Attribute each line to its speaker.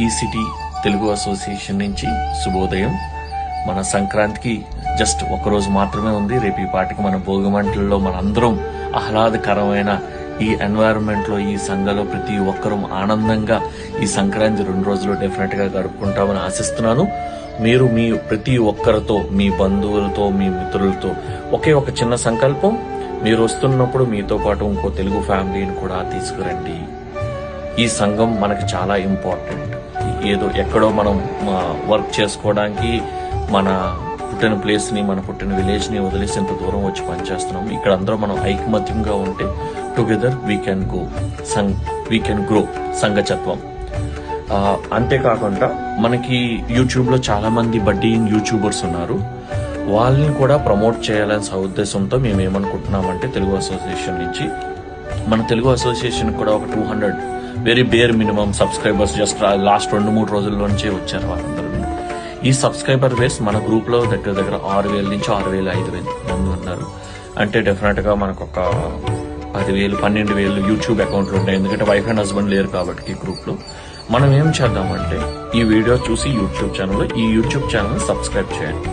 Speaker 1: ECT Telugu association నుంచి శుభోదయం. మన సంక్రాంతికి జస్ట్ ఒకరోజు మాత్రమే ఉంది. రేపు ఈ పాటికి మన భోగిమంటల్లో మనందరం ఆహ్లాదకరమైన ఈ ఎన్వైరన్మెంట్ లో, ఈ సంఘంలో ప్రతి ఒక్కరూ ఆనందంగా ఈ సంక్రాంతి 2 రోజులు డెఫినెట్ గా గడుపుకుంటామని ఆశిస్తున్నాను. మీరు మీ ప్రతి ఒక్కరితో, మీ బంధువులతో, మీ మిత్రులతో ఒకే ఒక చిన్న సంకల్పం, మీరు వస్తున్నప్పుడు మీతో పాటు ఇంకో తెలుగు ఫ్యామిలీని కూడా తీసుకురండి. ఈ సంఘం మనకి చాలా ఇంపార్టెంట్. ఏదో ఎక్కడో మనం వర్క్ చేసుకోవడానికి మన పుట్టిన ప్లేస్ ని, మన పుట్టిన విలేజ్ ని వదిలేసి ఇంత దూరం వచ్చి పనిచేస్తున్నాం. ఇక్కడ అందరూ మనం ఐకమత్యంగా ఉంటే టుగెదర్ వీ కెన్ గ్రో సంఘచత్వం. అంతేకాకుండా మనకి యూట్యూబ్ లో చాలా మంది బడ్డీయింగ్ యూట్యూబర్స్ ఉన్నారు. వాళ్ళని కూడా ప్రమోట్ చేయాలనే ఉద్దేశంతో మేము ఏమనుకుంటున్నామంటే, తెలుగు అసోసియేషన్ నుంచి మన తెలుగు అసోసియేషన్ కూడా ఒక 200 very bear minimum subscribers just last 2-3 రోజుల్లోంచే వచ్చారు వాళ్ళందరూ. ఈ సబ్స్క్రైబర్ బేస్ మన గ్రూప్ లో దగ్గర 6,000 నుంచి 6,000-5,000 మంది ఉన్నారు. అంటే డెఫినెట్ గా మనకు ఒక 10,000-12,000 యూట్యూబ్ అకౌంట్లు ఉంటాయి. ఎందుకంటే వైఫ్ అండ్ హస్బెండ్ లేరు కాబట్టి గ్రూప్ లో. మనం ఏం చేద్దామంటే, ఈ వీడియో చూసి ఈ యూట్యూబ్ ఛానల్ సబ్స్క్రైబ్ చేయండి.